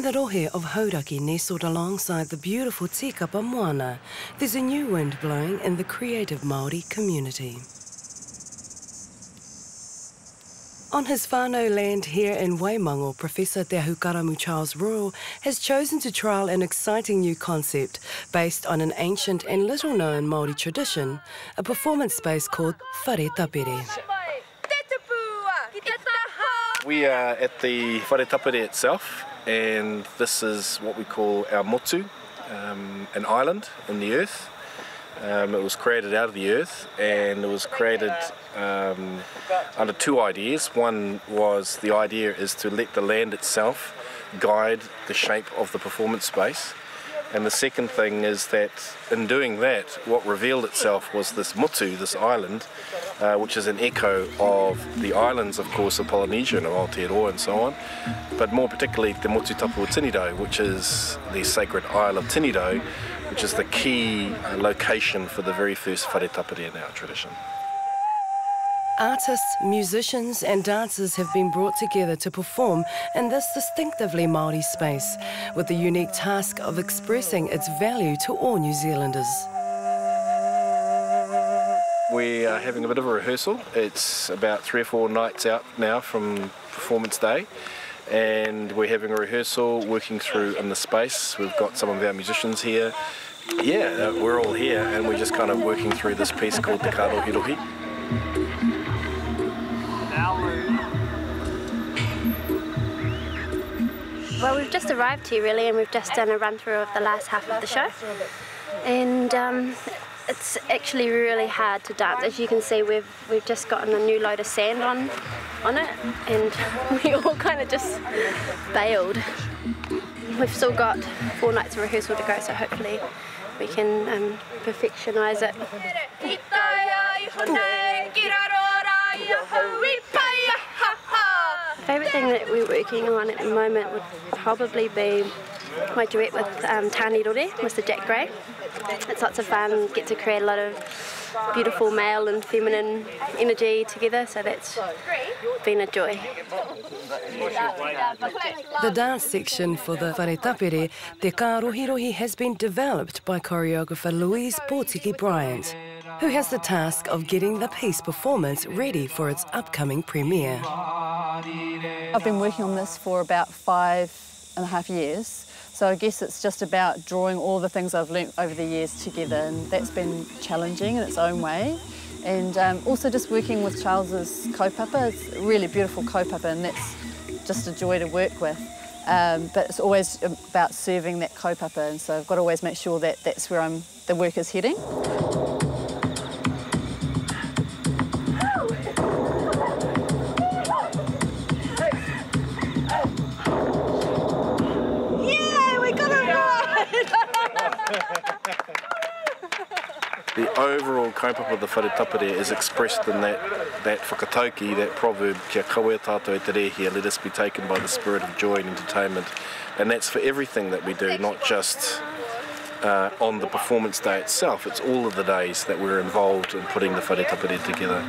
the rohe of Hauraki nestled alongside the beautiful tikapa moana, there's a new wind blowing in the creative Māori community. On his whānau land here in Waimako, Professor Te Ahukaramu Royal has chosen to trial an exciting new concept based on an ancient and little-known Māori tradition, a performance space called Whare Tapere. We are at the Whare Tapere itself, and this is what we call our motu, an island in the earth. It was created out of the earth, and it was created under two ideas. One was the idea is to let the land itself guide the shape of the performance space. And the second thing is that in doing that, what revealed itself was this motu, this island, which is an echo of the islands, of course, of Polynesia and of Aotearoa and so on, but more particularly the motu tapu o Tinido, which is the sacred Isle of Tinido, which is the key location for the very first Whare Tapere in our tradition. Artists, musicians and dancers have been brought together to perform in this distinctively Māori space, with the unique task of expressing its value to all New Zealanders. We are having a bit of a rehearsal. It's about 3 or 4 nights out now from performance day, and we're having a rehearsal, working through in the space. We've got some of our musicians here. Yeah, we're all here, and we're just kind of working through this piece called Te Kārohirohi. Well, we've just arrived here really, and we've just done a run through of the last half of the show, and it's actually really hard to dance. As you can see, we've just gotten a new load of sand on it, and we all kind of just bailed. We've still got 4 nights of rehearsal to go, so hopefully we can perfectionise it. The favourite thing that we're working on at the moment would probably be my duet with Tāne Rore, Mr. Jack Gray. It's lots of fun, get to create a lot of beautiful male and feminine energy together, so that's been a joy. The dance section for the Whare Tapere, Te Kārohirohi, has been developed by choreographer Louise Portiki Bryant, who has the task of getting the piece performance ready for its upcoming premiere. I've been working on this for about 5.5 years, so I guess it's just about drawing all the things I've learnt over the years together, and that's been challenging in its own way. And also just working with Charles's kaupapa. It's a really beautiful kaupapa, and that's just a joy to work with. But it's always about serving that kaupapa, and so I've got to always make sure that that's where the work is heading. The overall kaupapa of the Whare Tapere is expressed in that whakatauki, that proverb, kia kawe tātou e te rehia, let us be taken by the spirit of joy and entertainment. And that's for everything that we do, not just on the performance day itself. It's all of the days that we're involved in putting the Whare Tapere together.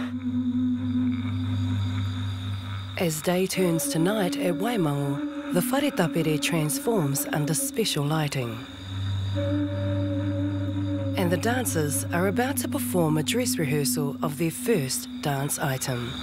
As day turns to night at Waimako, the Whare Tapere transforms under special lighting. And the dancers are about to perform a dress rehearsal of their first dance item.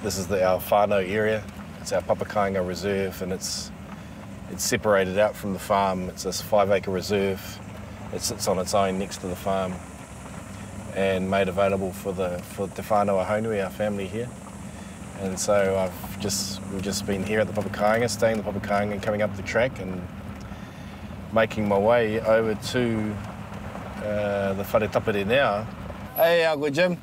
This is our whānau area. It's our Papakainga Reserve, and it's separated out from the farm. It's this 5-acre reserve. It sits on its own next to the farm and made available for Te whānau Haunui, our family here. And so we've just been here at the Papakainga, staying at the Papakainga and coming up the track and making my way over to the Whare Tapere now. Hey, Uncle Jim,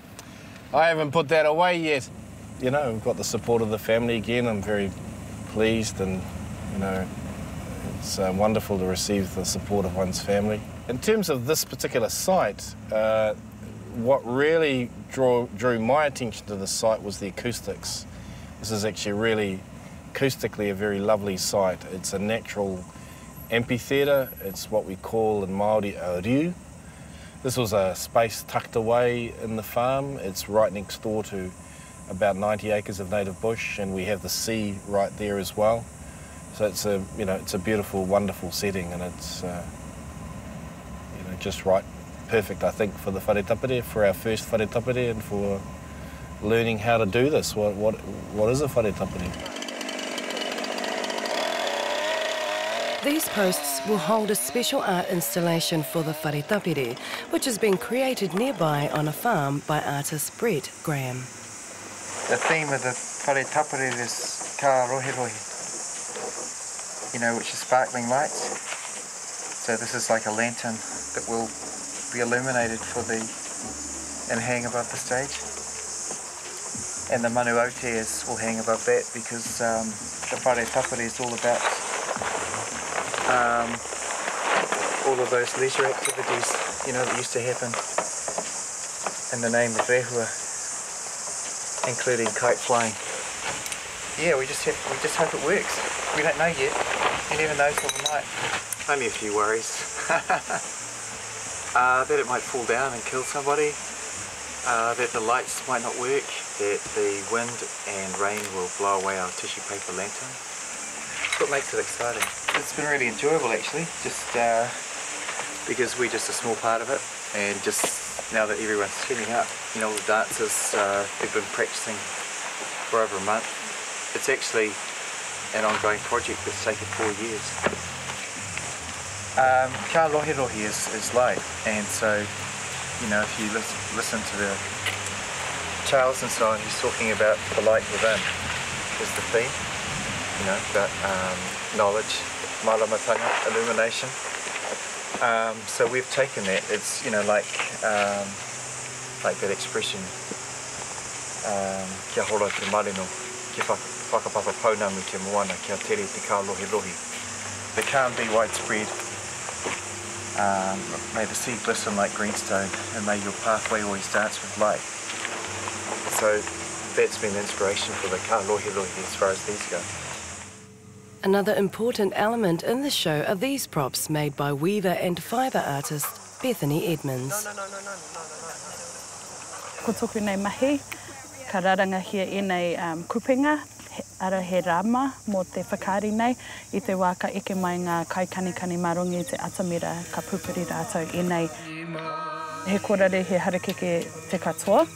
I haven't put that away yet. You know, we've got the support of the family again. I'm very pleased, and you know, it's wonderful to receive the support of one's family. In terms of this particular site, what really drew my attention to the site was the acoustics. This is actually really acoustically a very lovely site. It's a natural amphitheatre. It's what we call in Māori a riu. This was a space tucked away in the farm. It's right next door to about 90 acres of native bush, and we have the sea right there as well. So it's a beautiful, wonderful setting, and it's just right, perfect, I think, for the Whare Tapere, for our first Whare Tapere, and for learning how to do this. What is a Whare Tapere? These posts will hold a special art installation for the Whare Tapere, which has been created nearby on a farm by artist Brett Graham. The theme of the Whare Tapere is ka rohe rohe, which is sparkling lights. So this is like a lantern that will be illuminated and hang above the stage. And the manu Aotearoa will hang above that, because the Whare Tapere is all about all of those leisure activities, that used to happen in the name of rehua, including kite flying. Yeah, we just hope it works. We don't know yet. You never know till the night. Only a few worries. That it might fall down and kill somebody, that the lights might not work, that the wind and rain will blow away our tissue paper lantern. That's what makes it exciting. It's been really enjoyable, actually, just because we're just a small part of it, and just now that everyone's turning up, all the dancers, they've been practicing for over a month. It's actually an ongoing project that's taken 4 years. Ka rohe rohe is light, and so, if you listen to the Charles and so on, he's talking about the light within is the theme, about knowledge, malamatanga, illumination. So we've taken that. It's like that expression, kia hora te marino, ki whakapapa paunamu te moana, kia tere te ka rohe rohe. They can't be widespread. May the sea glisten like greenstone, and may your pathway always dance with light. So that's been the inspiration for the ka rohe rohe as far as these go. Another important element in the show are these props made by weaver and fibre artist Bethany Edmonds. Ko toku nei mahi, ka raranga hia e nei kupenga, ara he rama mō te whakari nei, I te wā ka eke mai ngā kaikanikani marongi te atamira ka pupuri rātou e nei. He korare he harakeke te katoa,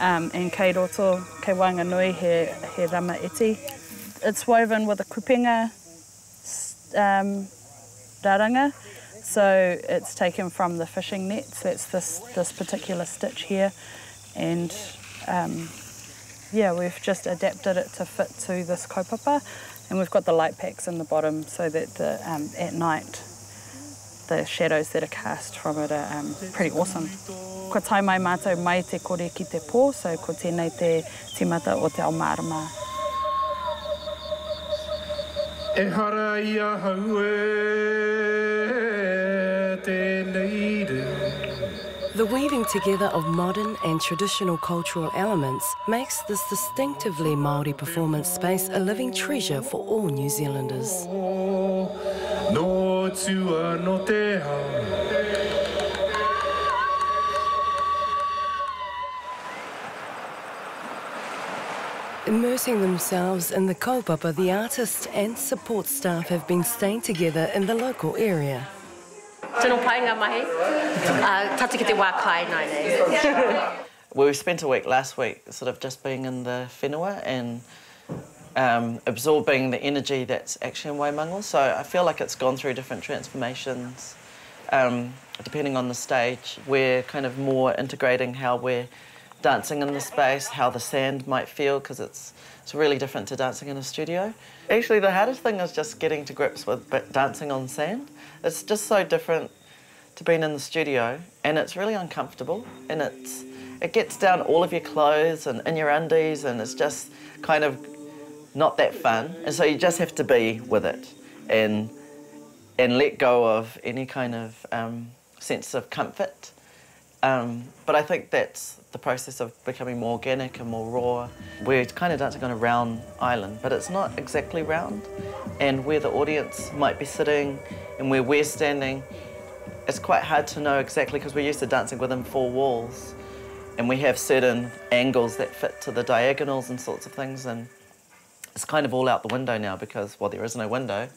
and kei roto, kei Wanganui he rama iti. It's woven with a kupenga raranga, so it's taken from the fishing nets. That's this particular stitch here, and we've just adapted it to fit to this kaupapa, and we've got the light packs in the bottom so that at night the shadows that are cast from it are pretty awesome. Ko tai mai mātou mai te kore ki te pō, so ko tēnei te timata o te ao marama. The weaving together of modern and traditional cultural elements makes this distinctively Māori performance space a living treasure for all New Zealanders. Immersing themselves in the kaupapa, the artists and support staff have been staying together in the local area. Well, we spent a week last week sort of just being in the whenua and absorbing the energy that's actually in Waimango. So I feel like it's gone through different transformations. Depending on the stage, we're kind of more integrating how we're dancing in the space, how the sand might feel, because it's really different to dancing in a studio. Actually, the hardest thing is just getting to grips with dancing on sand. It's just so different to being in the studio, and it's really uncomfortable, and it gets down all of your clothes and in your undies, and it's just kind of not that fun. And so you just have to be with it and let go of any kind of sense of comfort. But I think that's the process of becoming more organic and more raw. We're kind of dancing on a round island, but it's not exactly round. And where the audience might be sitting and where we're standing, it's quite hard to know exactly because we're used to dancing within 4 walls. And we have certain angles that fit to the diagonals and sorts of things. And it's kind of all out the window now because, well, there is no window.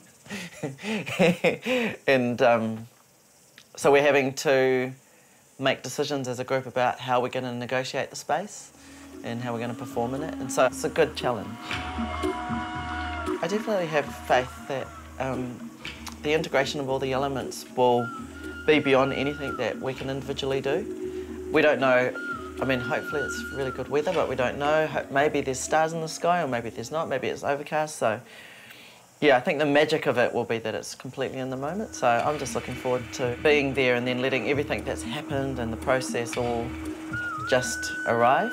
And so we're having to make decisions as a group about how we're going to negotiate the space and how we're going to perform in it. And so it's a good challenge. I definitely have faith that the integration of all the elements will be beyond anything that we can individually do. We don't know, I mean, hopefully it's really good weather, but we don't know. Maybe there's stars in the sky or maybe there's not, maybe it's overcast. So yeah, I think the magic of it will be that it's completely in the moment. So I'm just looking forward to being there and then letting everything that's happened and the process all just arrive.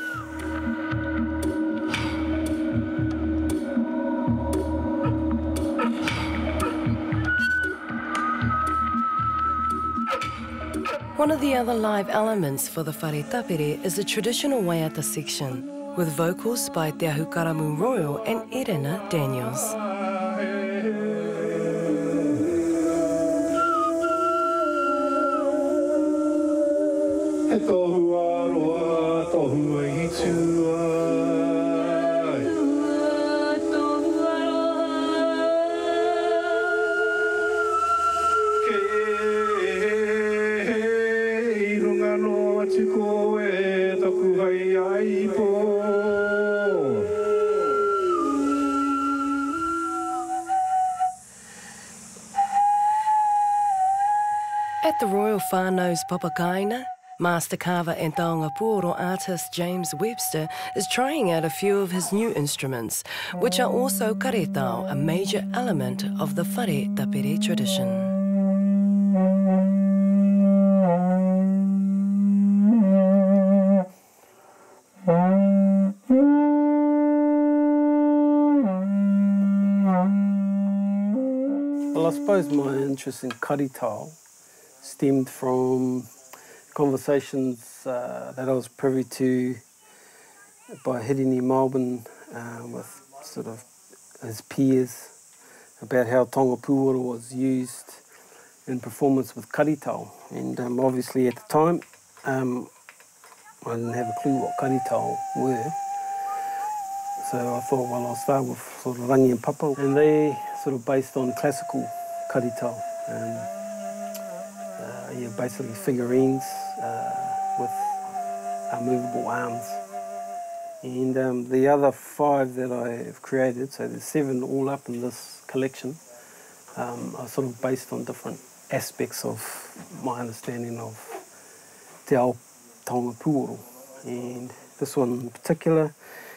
One of the other live elements for the Whare Tapere is the traditional waiata section, with vocals by Te Ahukaramu Royal and Irena Daniels. At the Royal Whānau's Papakaina, master carver and taonga pūoro artist James Webster is trying out a few of his new instruments, which are also karetao, a major element of the Whare Tapere tradition. Well, I suppose my interest in karetao stemmed from conversations that I was privy to by hitting in Melbourne with sort of his peers about how tonga pūoro was used in performance with karetao. And obviously at the time, I didn't have a clue what karetao were. So I thought, well, I'll start with sort of rangi and papa. And they sort of based on classical karetao. Yeah, basically figurines with movable arms. And the other 5 that I've created, so there's 7 all up in this collection, are sort of based on different aspects of my understanding of te ao tonga pūoro. And this one in particular,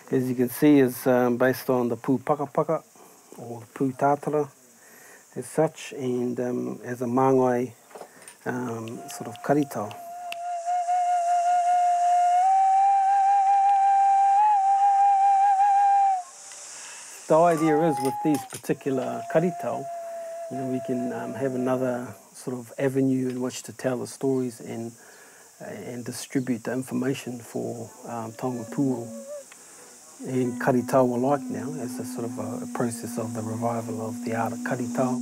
as you can see, is based on the pū pakapaka, or the pū tātara as such, and as a māngai sort of karetao. The idea is with these particular karetao, you know, we can have another sort of avenue in which to tell the stories and distribute the information for tonga pūoro and karetao alike now, as a sort of a process of the revival of the art of karetao.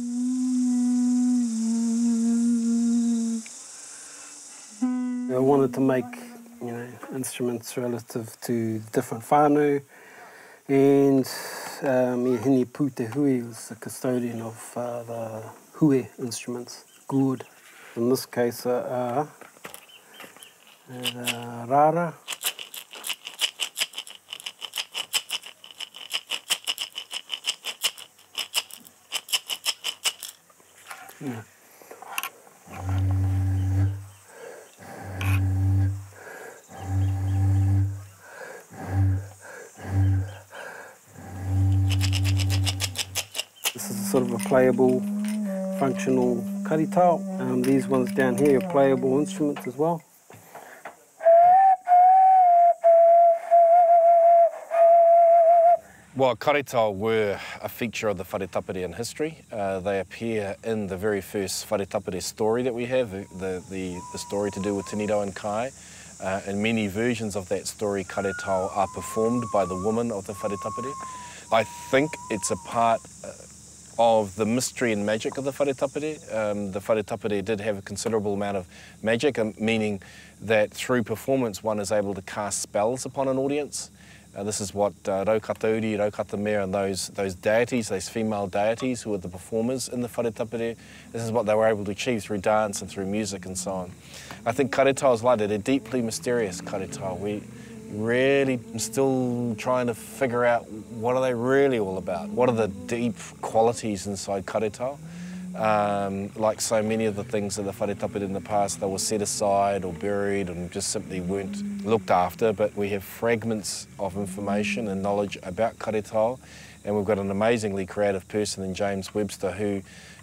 I wanted to make, you know, instruments relative to different whānau, and Hini Pū Te Hui was the custodian of the hui instruments, gourd. In this case, rara, Yeah. This is sort of a playable, functional karitao. These ones down here are playable instruments as well. Well, karitao were a feature of the Whare Tapere in history. They appear in the very first Whare Tapere story that we have, the story to do with Tiniro and Kai. In many versions of that story, karitao are performed by the women of the Whare Tapere. I think it's a part of the mystery and magic of the Whare Tapere. The Whare Tapere did have a considerable amount of magic, meaning that through performance one is able to cast spells upon an audience. This is what Raukatauri, Raukatamere and those deities, those female deities who were the performers in the Whare Tapere, this is what they were able to achieve through dance and through music and so on. I think karitao is like that, they're deeply mysterious karitao. We really still trying to figure out what are they really all about. What are the deep qualities inside karitao? Like so many of the things of the Whare Tapere in the past, they were set aside or buried and just simply weren't looked after, but we have fragments of information and knowledge about karitao, and we've got an amazingly creative person in James Webster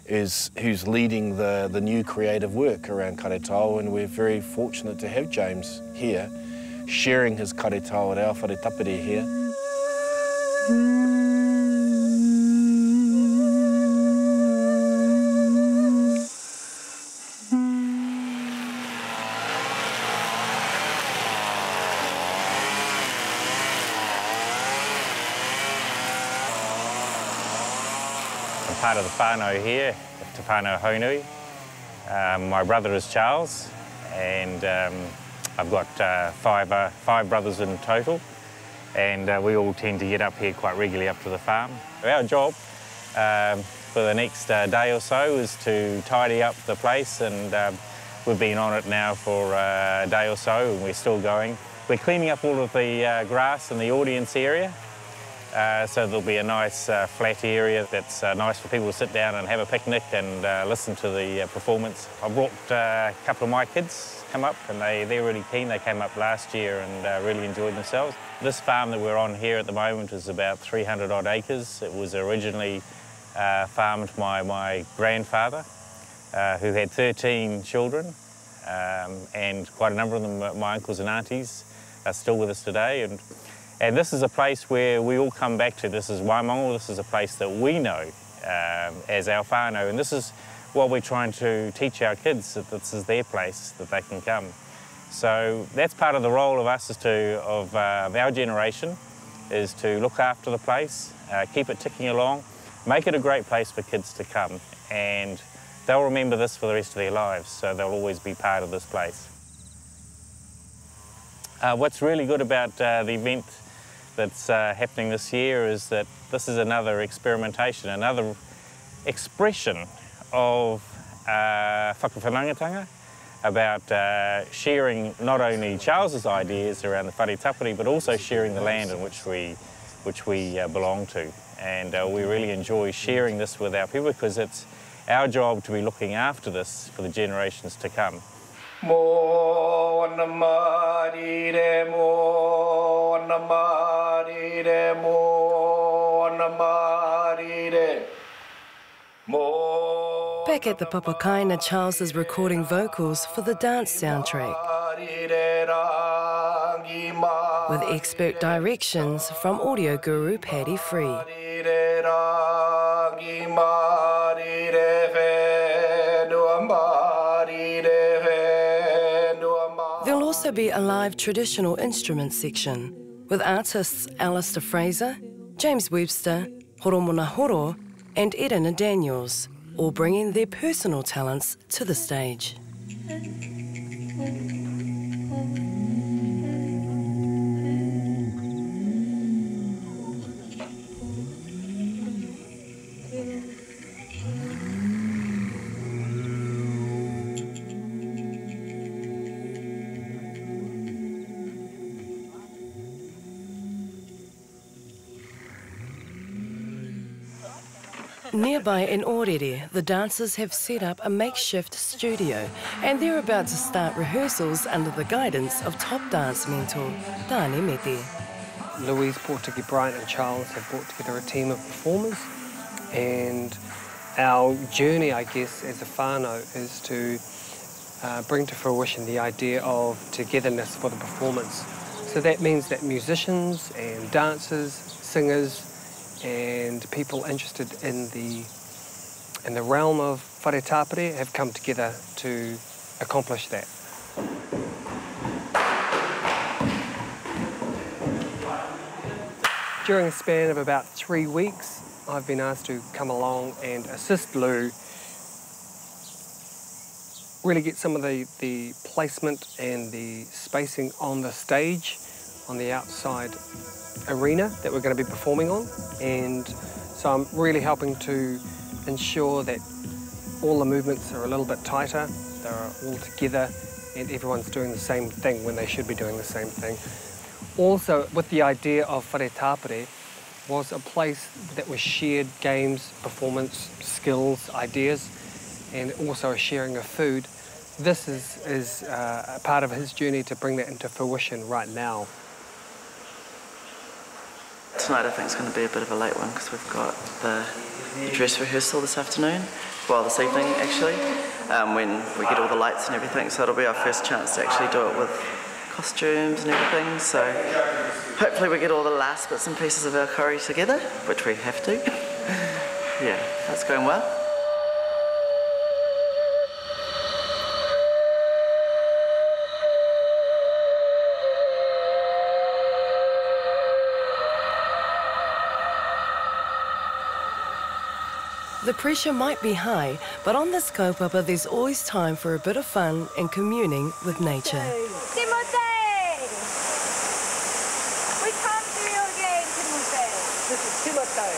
who's leading the new creative work around karitao, and we're very fortunate to have James here sharing his karitao at our Whare Tapere here. I'm part of the whānau here, Te Whānau Haunui. My brother is Charles, and I've got five brothers in total, and we all tend to get up here quite regularly up to the farm. Our job for the next day or so is to tidy up the place, and we've been on it now for a day or so, and we're still going. We're cleaning up all of the grass in the audience area, so there'll be a nice flat area that's nice for people to sit down and have a picnic and listen to the performance. I brought a couple of my kids come up, and they're really keen. They came up last year and really enjoyed themselves. This farm that we're on here at the moment is about 300 odd acres. It was originally farmed by my grandfather, who had 13 children, and quite a number of them, my uncles and aunties, are still with us today. And this is a place where we all come back to. This is Waimako. This is a place that we know as our whānau, and this is what we're trying to teach our kids, that this is their place, that they can come. So that's part of the role of us, of our generation, is to look after the place, keep it ticking along, make it a great place for kids to come, and they'll remember this for the rest of their lives, so they'll always be part of this place. What's really good about the event that's happening this year is that this is another experimentation, another expression of whakawhanangatanga about sharing not only Charles's ideas around the Whare Tapere, but also sharing the land in which we belong to. And we really enjoy sharing this with our people, because it's our job to be looking after this for the generations to come. Back at the Papakaina, Charles is recording vocals for the dance soundtrack, with expert directions from audio guru Paddy Free. There'll also be a live traditional instrument section with artists Alistair Fraser, James Webster, Horomona Horo and Edina Daniels, all bringing their personal talents to the stage. Nearby in Orere, the dancers have set up a makeshift studio and they're about to start rehearsals under the guidance of top dance mentor, Tāne Mete. Louise, Portiki, Bryant and Charles have brought together a team of performers, and our journey, I guess, as a whānau is to bring to fruition the idea of togetherness for the performance. So that means that musicians and dancers, singers and people interested in the realm of Whare Tapere have come together to accomplish that. During a span of about 3 weeks, I've been asked to come along and assist Lou really get some of the placement and the spacing on the stage, on the outside arena that we're going to be performing on. And so I'm really helping to ensure that all the movements are a little bit tighter, they're all together, and everyone's doing the same thing when they should be doing the same thing. Also, with the idea of Whare Tapere, was a place that was shared games, performance, skills, ideas, and also a sharing of food. This is a part of his journey to bring that into fruition right now. Tonight I think it's going to be a bit of a late one because we've got the dress rehearsal this afternoon, well this evening actually, when we get all the lights and everything, so it'll be our first chance to actually do it with costumes and everything, so hopefully we get all the last bits and pieces of our curry together, which we have to. Yeah, that's going well. The pressure might be high, but on this kaupapa there's always time for a bit of fun and communing with nature. Timothy! We can't do your game, Timothy. This is Timothy.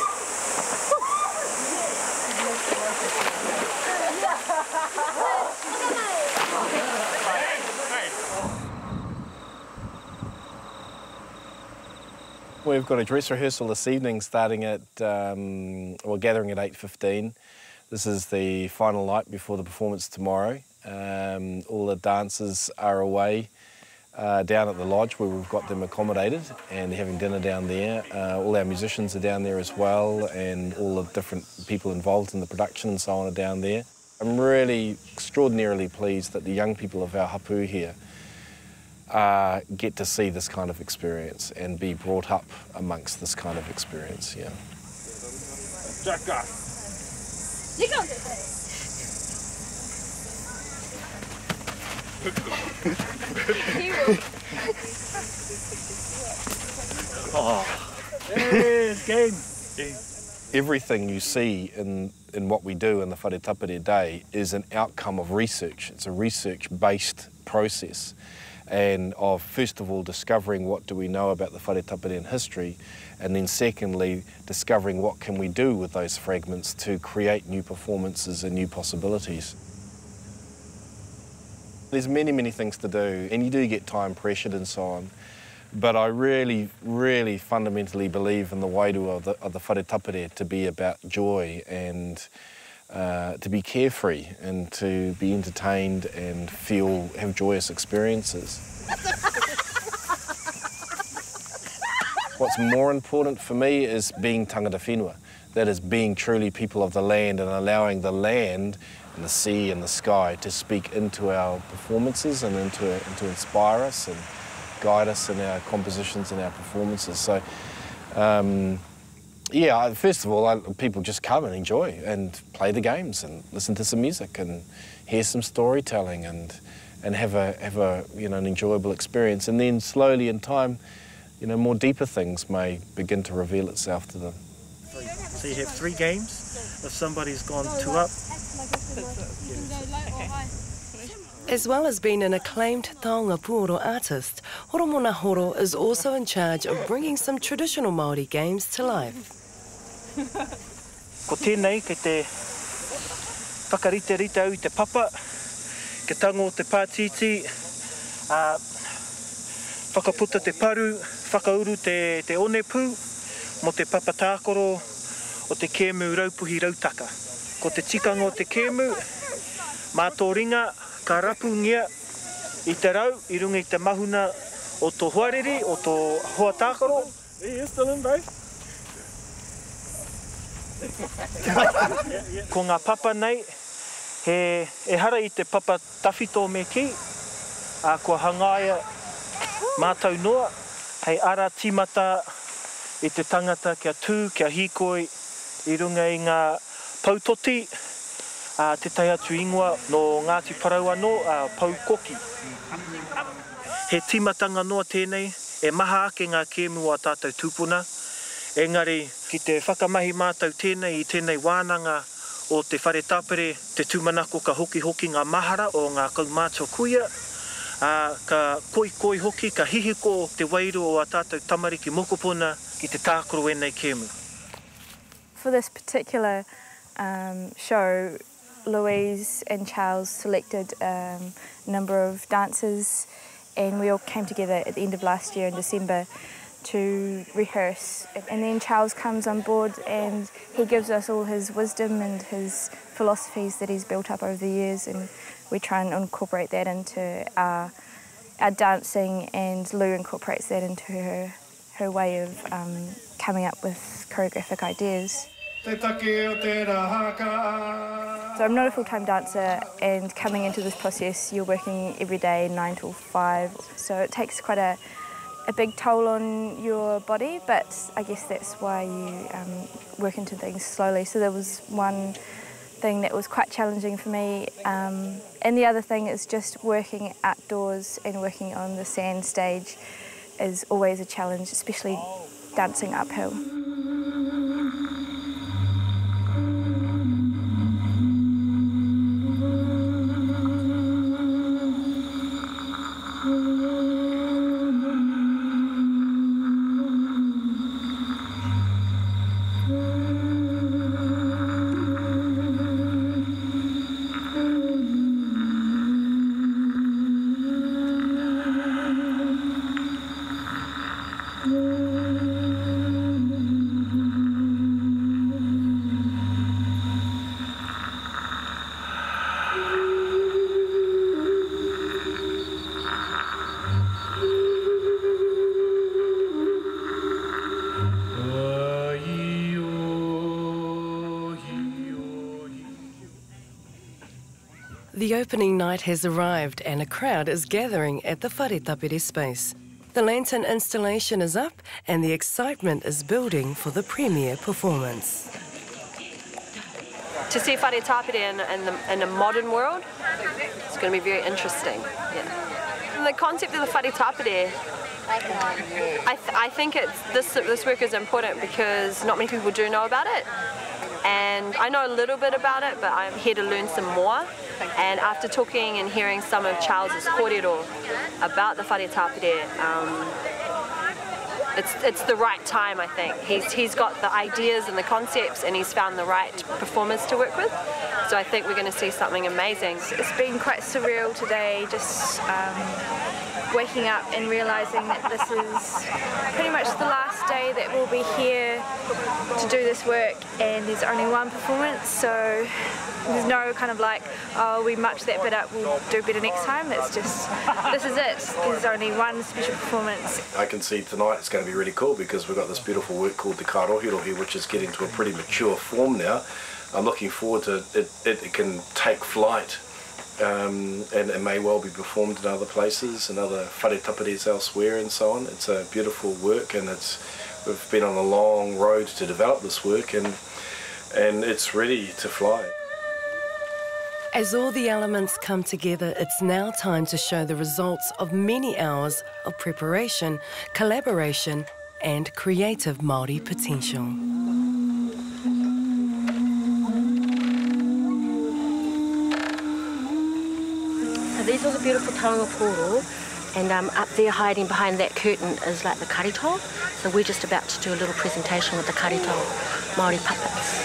We've got a dress rehearsal this evening starting at, we're gathering at 8:15. This is the final night before the performance tomorrow. All the dancers are away down at the lodge where we've got them accommodated and they're having dinner down there. All our musicians are down there as well, and all the different people involved in the production and so on are down there. I'm really extraordinarily pleased that the young people of our hapu here get to see this kind of experience and be brought up amongst this kind of experience, yeah. Everything you see in what we do in the Whare Tapere Day is an outcome of research. It's a research-based process, and of first of all discovering what do we know about the Whare Tapere history, and then secondly discovering what can we do with those fragments to create new performances and new possibilities. There's many things to do, and you do get time pressured and so on, but I really fundamentally believe in the wairu of the Whare Tapere to be about joy and to be carefree and to be entertained and have joyous experiences. What's more important for me is being tangata whenua. That is being truly people of the land and allowing the land and the sea and the sky to speak into our performances and to inspire us and guide us in our compositions and our performances. So, yeah, first of all, people just come and enjoy and play the games and listen to some music and hear some storytelling and have a an enjoyable experience. And then slowly in time, more deeper things may begin to reveal itself to them. So you have 3 games. If somebody's gone 2 up. As well as being an acclaimed taonga pūoro artist, Horomona Horo is also in charge of bringing some traditional Māori games to life. Ko tēnei, kei te whakarite rita au te papa, ke tango te pātiti, whakaputa te paru, whakauru te one pū, mo te papa tākoro o te kēmu raupuhi rautaka. Ko te tikanga o te kēmu, mā tō ringa ka rapu ngia i te rau, i runga i te mahuna o tō huarere, o tō Aotearoa. You're still in, bro. Ko ngā papa nei, e hara i te papa tawhito me ki, kua hangaia mātou noa, hei ara tīmata i te tangata kia tū, kia hīkoi, i runga i ngā pautoti, te tai atu ingoa no Ngāti Parau anō, paukoki. He tīmatanga noa tēnei, e maha ake ngā kēmu a tātou tūpuna, engari ki te whakamahi mātou tēnei i tēnei wānanga o te Whare Tapere, te tūmanako ka hoki ngā mahara o ngā kaumātua kuia, ka koi hoki, ka hihiko te wairo o a tātou tamariki mokopuna ki te tākoro enei kēmu. For this particular show, Louise and Charles selected a number of dancers, and we all came together at the end of last year in December to rehearse. And then Charles comes on board and he gives us all his wisdom and his philosophies that he's built up over the years, and we try and incorporate that into our dancing, and Lou incorporates that into her way of coming up with choreographic ideas. So I'm not a full-time dancer, and coming into this process you're working every day 9 till 5, so it takes quite a big toll on your body, but I guess that's why you work into things slowly. So there was one thing that was quite challenging for me, and the other thing is just working outdoors and working on the sand stage is always a challenge, especially dancing uphill. The opening night has arrived and a crowd is gathering at the Whare Tapere space. The lantern installation is up and the excitement is building for the premiere performance. To see Whare Tapere in a modern world, it's going to be very interesting. Yeah. The concept of the Whare Tapere, I think this work is important because not many people do know about it. And I know a little bit about it, but I'm here to learn some more. And after talking and hearing some of Charles's kōrero about the Whare Tapere, it's the right time, I think. He's got the ideas and the concepts, and he's found the right performers to work with. So I think we're going to see something amazing. It's been quite surreal today, just waking up and realising that this is pretty much the last day that we'll be here to do this work, and there's only one performance, so there's no kind of like, oh, we mucked that bit up, we'll do better next time. It's just, this is it. There's only one special performance. I can see tonight it's going to be really cool because we've got this beautiful work called the Karohirohi, which is getting to a pretty mature form now. I'm looking forward to it. It can take flight. And it may well be performed in other places and other Whare Taperes elsewhere and so on. It's a beautiful work, and we've been on a long road to develop this work, and it's ready to fly. As all the elements come together, it's now time to show the results of many hours of preparation, collaboration and creative Māori potential. These are the beautiful taonga poro, and up there hiding behind that curtain is like the karito. So we're just about to do a little presentation with the karito Māori puppets.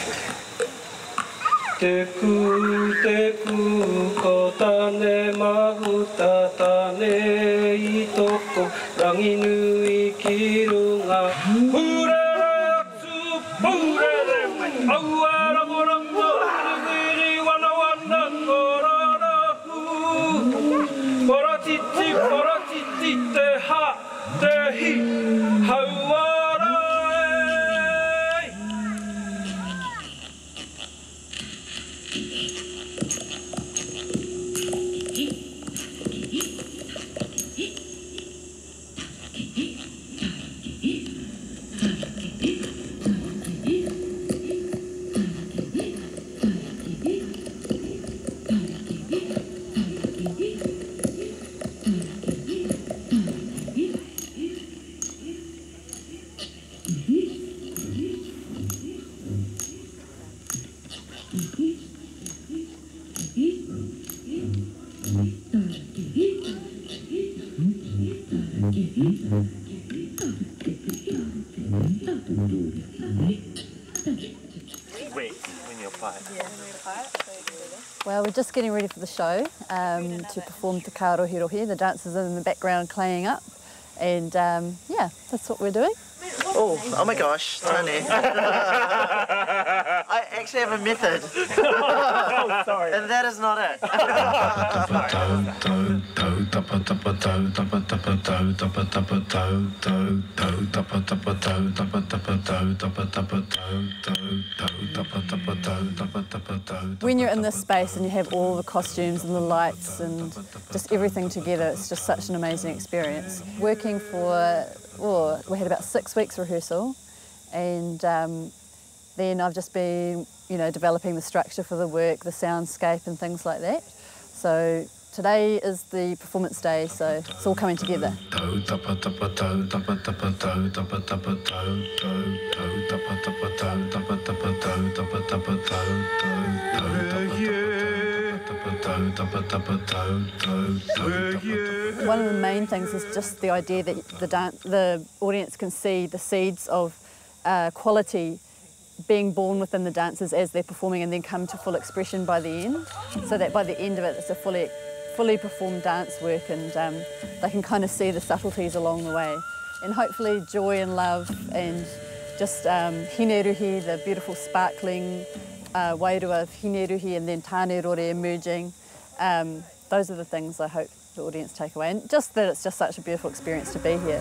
Te ku ko tane mahuta tane I toko rangi nui ki runga. Hurra, hurra, Well, we're just getting ready for the show to perform Te Kārohirohi. The dancers are in the background claying up, and yeah, that's what we're doing. Oh my gosh, Tane. I actually have a method. Oh, sorry. And that is not it. When you're in this space and you have all the costumes and the lights and just everything together, it's just such an amazing experience. Working for, we had about 6 weeks rehearsal, and then I've just been, developing the structure for the work, the soundscape and things like that. So today is the performance day, so it's all coming together. One of the main things is just the idea that the audience can see the seeds of quality being born within the dancers as they're performing, and then come to full expression by the end, so that by the end of it it's a fully performed dance work, and they can kind of see the subtleties along the way, and hopefully joy and love and just hineruhi, the beautiful sparkling wairua of hineruhi, and then tāne rore emerging. Those are the things I hope the audience take away, and just that it's just such a beautiful experience to be here.